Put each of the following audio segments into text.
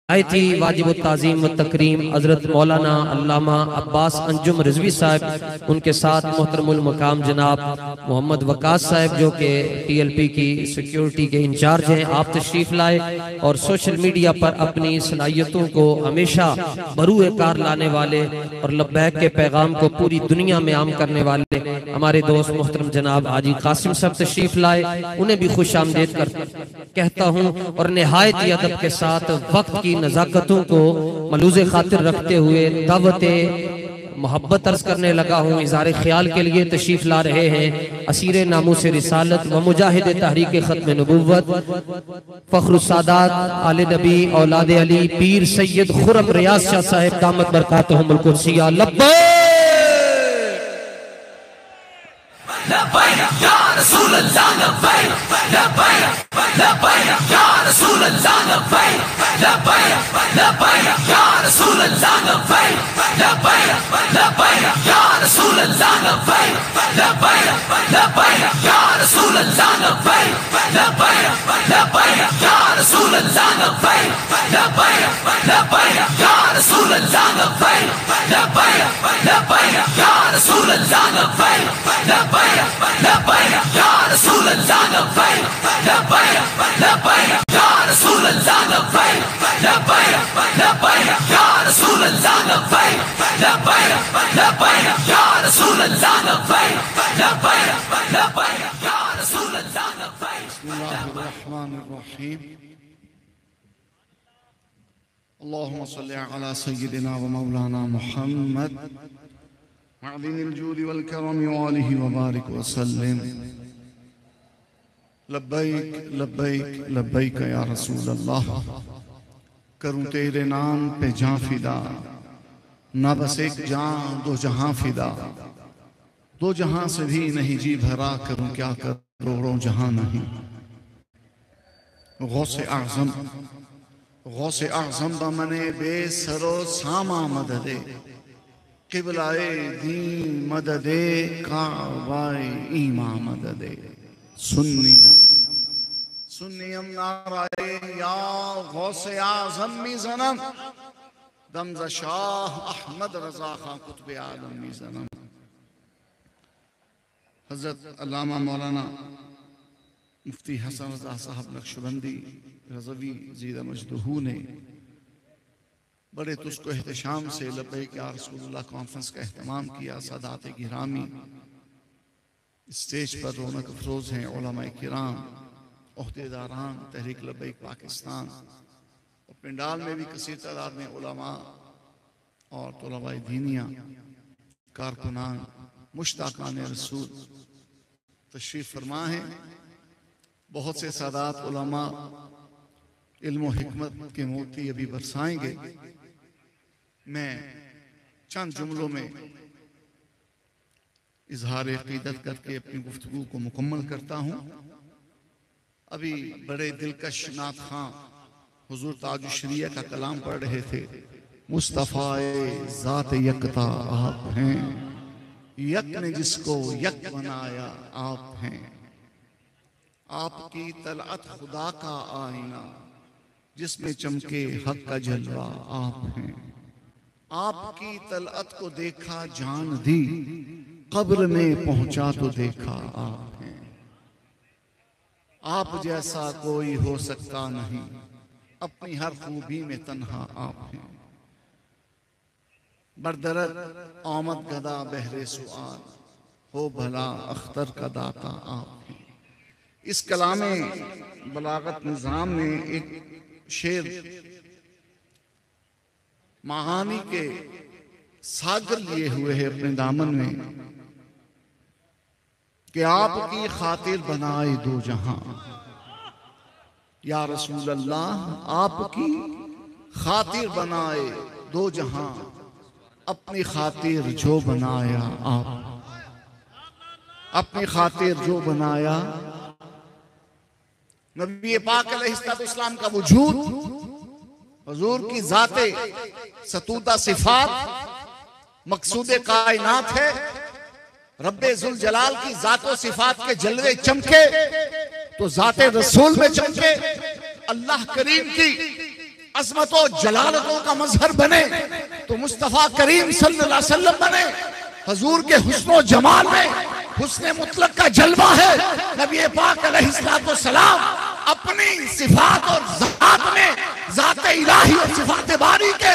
थी वाजिब ताज़ीम व तकरीम हज़रत मौलाना अल्लामा अब्बास अंजुम रिजवी साहब, उनके साथ मोहतरमुल मकाम जनाब मोहम्मद वकास साहब जो कि TLP की सिक्योरिटी के इंचार्ज हैं। आप तशरीफ़ लाए और सोशल मीडिया पर अपनी सलाहियतों को हमेशा बरूए कार लाने वाले और लब्बैक के पैगाम को पूरी दुनिया में आम करने वाले हमारे दोस्त मोहतरम जनाब हाजी कासिम साहब तशरीफ़ लाए। उन्हें भी खुश आमदेद कहता हूँ और निहायत ही अदब के साथ वक्त की नज़ाकतों को मलूज़े खातिर रखते हुए दावत मोहब्बत अर्ज करने लगा हूँ। इज़हार ख्याल के लिए तशरीफ़ ला रहे हैं असीर नामूस रिसालत व मुजाहिद तहरीक ख़त्म नबुव्वत फ़ख्रुस सादात आले नबी औलाद अली पीर सैयद खुर्रम रियाज शाह साहब दामत बरकातहुमुल कुद्सिया। अल्लाहुम्मा सल्लि अला सय्यिदिना व मौलाना मुहम्मद मअदिनिल जूदि वल करम व आलिहि व बारिक व सल्लिम। लब्बैक लब्बैक लब्बैक या रसूल अल्लाह, करूं तेरे नाम पे जां फिदा, ना बस एक जां दो जहां फिदा, दो जहां से भी नहीं जी भरा, करूं क्या करोड़ों जहां नहीं। गौसे आज़म गौसे आज़म बमने बेसरो सामा मददे, क़िबलाए दीन मददे काबाए ईमा मददे। सुन्नियम सुन्नियम नाराए या गौसे आज़म मिज़नम, दमज़ शाह अहमद रज़ा खां कुतुब आलम मिज़नम। हज़रत अल्लामा मौलाना मुफ्ती हसन रज़ा साहब नक्शबंदी रज़वी ज़ीदा मजदहू ने बड़े तुस्को एहतशाम से लब्बैक या रसूलुल्लाह कॉन्फ्रेंस का एहतमाम किया। सादात गिरामी स्टेज पर रौनक अफरोज हैं, उलमाए किराम, ओहदेदारान तहरीक लब्बैक पाकिस्तान, और पंडाल में भी कसीर तादाद में उलमा और तुलबाए दीनिया, कारकुनान, मुश्ताकान रसूल तशरीफ़ फरमा है। बहुत से सादात उलमा इल्म व हिकमत के मोती अभी बरसाएंगे। मैं चंद जुमलों में इजहार अक़ीदत करके अपनी गुफ्तगू को मुकम्मल करता हूँ। अभी बड़े दिलकश नात खां हुजूर ताजुश शरिया का कलाम पढ़ रहे थे। मुस्तफ़ाए ज़ात यकता आप हैं, यक ने जिसको यक बनाया आप हैं। आपकी तलअत खुदा का आईना, जिसमें चमके हक का जलवा आप हैं। आपकी तलअत को देखा जान दी, कब्र में पहुंचा तो देखा आप हैं। आप जैसा कोई हो सकता नहीं, अपनी हर खूबी में तन्हा आप हैं। बरदरद आमद गदा बहरे सुआल, हो भला अख्तर का दाता आप हैं। इस कलामे बलागत निज़ाम में एक शेर महानी के सागर लिए हुए है अपने दामन में कि आपकी खातिर बनाए दो जहां। या रसूल अल्लाह, आपकी खातिर बनाए दो जहां, अपनी खातिर जो बनाया आप, अपनी खातिर जो बनाया। नबी पाक अलैहिस्सलाम का वजूद, हुजूर की जाते सतूदा सिफात मकसूद कायनात है। रब्बे जुल जलाल की जातो सिफात के जलवे चमके तो जाते रसूल में चमके। अल्लाह करीम की अज़मतों जलालतों का मजहर बने तो मुस्तफ़ा करीम सल्लल्लाहु अलैहि वसल्लम बने। हजूर के हुस्नो जमाल में हुस्ने मुतलक का जलवा है। नबी पाक अलैहिस्सलाम अपनी सिफात और ज़ात में ज़ात इलाही और सिफात बारी के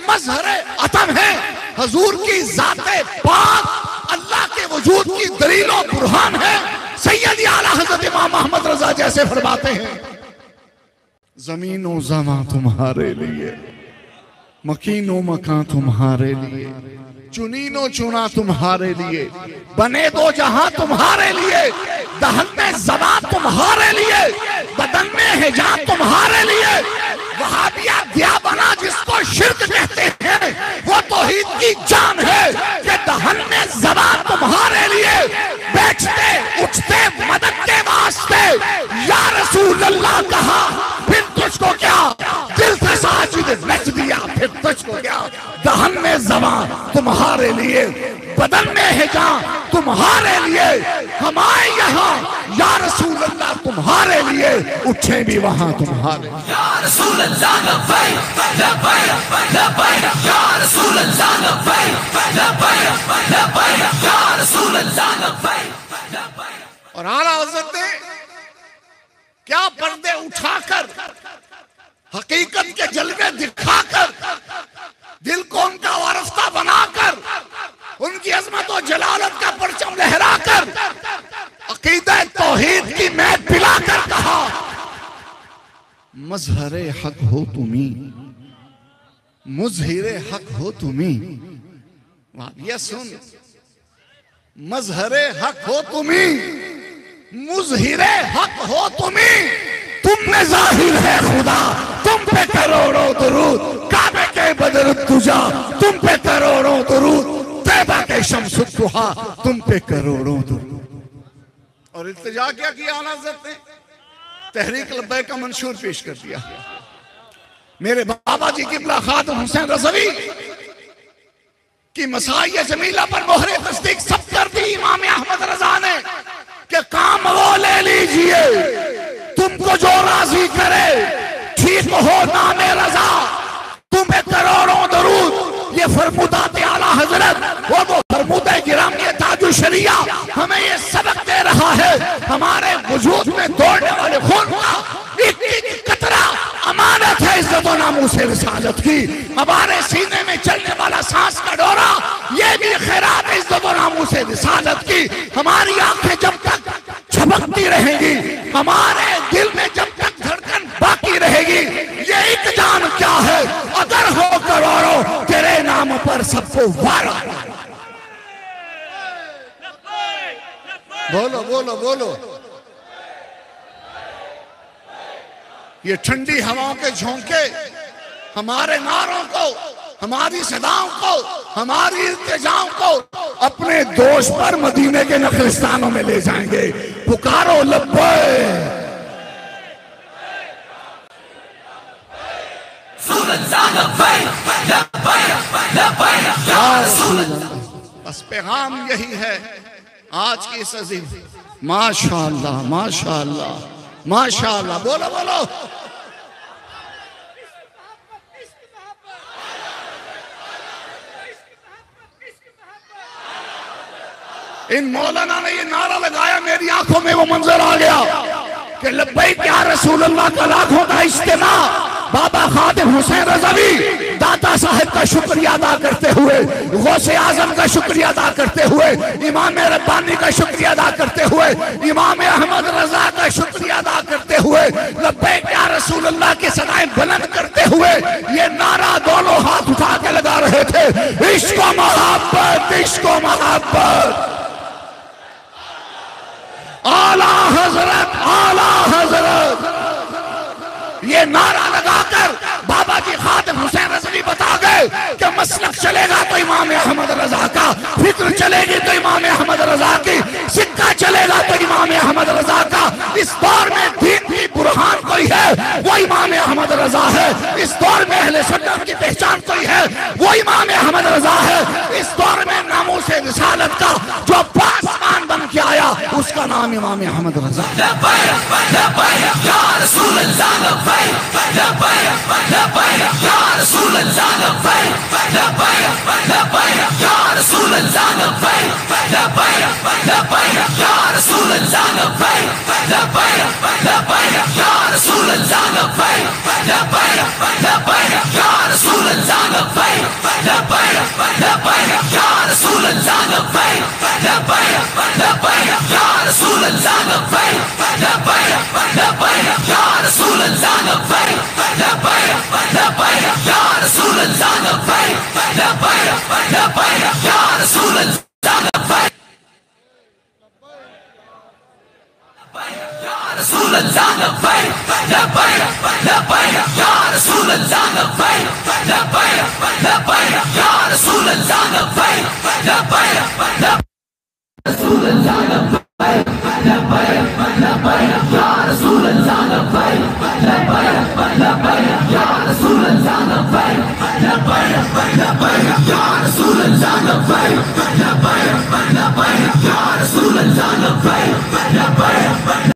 मजहर अतम है। हजूर की ज़ात पाक अल्लाह के वजूद की दलील और बुरहान है। सैयद आला हज़रत इमाम मोहम्मद रज़ा जैसे फरमाते हैं, ज़मीनो ज़मा तुम्हारे लिए, मकीनो मकान तुम्हारे लिए, चुनीनो चुना तुम्हारे लिए, बने दो जहां तुम्हारे लिए, दहन में ज़बा तुम्हारे लिए, बदन में हिजा तुम्हारे लिए। वहाबिया दिया बना जिसको शिर्क कहते हैं वो तौहीद की जान है कि दहन में ज़बा तुम्हारे लिए, बैठते उठते मदद के वास्ते या रसूल अल्लाह कहा, फिर तुझको क्या दिल से साजिद नच दिया, फिर तुझको क्या दहन में ज़बा तुम्हारे लिए, बदन में हिजा तुम्हारे लिए, हम आए यहाँ या रसूल अल्लाह तुम्हारे लिए, उठे भी वहां तुम्हारे। या रसूल अल्लाह लब्बैक लब्बैक लब्बैक, या रसूल अल्लाह लब्बैक लब्बैक लब्बैक, या रसूल अल्लाह लब्बैक लब्बैक। और आला हज़रत ने क्या पर्दे उठाकर, हकीकत के जलवे दिखाकर, दिल को उनका वारफ्ता बनाकर, उनकी अजमत और जलालत का परचम लहराकर, अकीदा तौहीद की महक पिलाकर कहा, मजहरे हक हो तुम्ही, मुजहिरे हक हो तुम्ही। ये सुन, मजहरे हक हो तुम्ही, मुजहिरे हक हो तुम्ही, तुम में जाहिर है खुदा, तुम पे करोड़ों दुरूद, काबे के बदर तुजा, तुम पे करोड़ों दुरूद, तैबा के शम्सुद दुहा, तुम पे करोड़ों दुरूद। और इल्तिजा क्या किया आला हज़रत ने? तहरीक लब्बैक का मंशूर पेश कर दिया। मेरे बाबा जी किबला खातून हुसैन रज़वी की मसाइय जमीला पर मोहरे तस्दीक सब कर दी इमाम अहमद रज़ा ने कि काम वो ले लीजिए, तुमको जो राजी करे, ठीक हो नामे रजा, तुम्हें करोड़ों दरूद। ये फरमुदात आला हजरत और वो फरमुदे गिरामी ताजु शरिया हमें ये सबक दे रहा है, हमारे वजूद में दौड़ने वाले खून का एक एक कतरा अमानत है इज्जत और नामूस से रिसालत की। हमारे सीने में चलने वाला सांस का डोरा ये भी खैरात है इज्जत और नामूस से रिसालत की। हमारी आंखें जब तक झपकती रहेंगी, हमारे दिल में जब तक धड़कन बाकी रहेगी, ये एक जान क्या है, अगर हो करोड़ों तेरे नाम पर सबको वारा। बोलो बोलो बोलो। ये ठंडी हवाओं के झोंके हमारे नारों को, हमारी सदाओं को, हमारी इल्तिजाओं को अपने दोष पर मदीने के नखलिस्तानों में ले जाएंगे। पुकारो लब्बैक। बस पैगाम यही है आज की इस अजीम। माशाअल्लाह माशाअल्लाह माशाअल्लाह। बोलो बोलो। इन मौलाना ने ये नारा लगाया, मेरी आंखों में वो मंजर आ गया कि लब्बैक या रसूल अल्लाह का लाखों का इज्तिमा बाबा खातिम हुसैन रज़वी दाता साहब का शुक्रिया अदा करते हुए, गौसे आजम का शुक्रिया अदा करते हुए, इमाम रब्बानी का शुक्रिया अदा करते हुए, इमाम अहमद रजा का शुक्रिया अदा करते हुए, लब्बैक या रसूल अल्लाह की सदाएं बुलंद करते हुए ये नारा दोनों हाथ उठा के लगा रहे थे, इश्क व मोहब्बत, इश्क व मोहब्बत। आला हजरत, आला हजरत। ये नारा लगाकर बाबा जी खातिम हुसैन रज़वी बता गए कि मसलक चलेगा तो इमाम अहमद रजा का, फिक्र चलेगी तो इमाम अहमद रजा की, सिक्का चलेगा तो इमाम अहमद रजा का। इस दौर में दीन की बुरहान कोई है वो इमाम अहमद रजा है। इस दौर में अहले सुन्नत की पहचान कोई है वो इमाम अहमद रजा है। इस दौर में नामूस रिसालत का जो पासमान बन के आया उसका नाम इमाम अहमद रजा। Rasulullah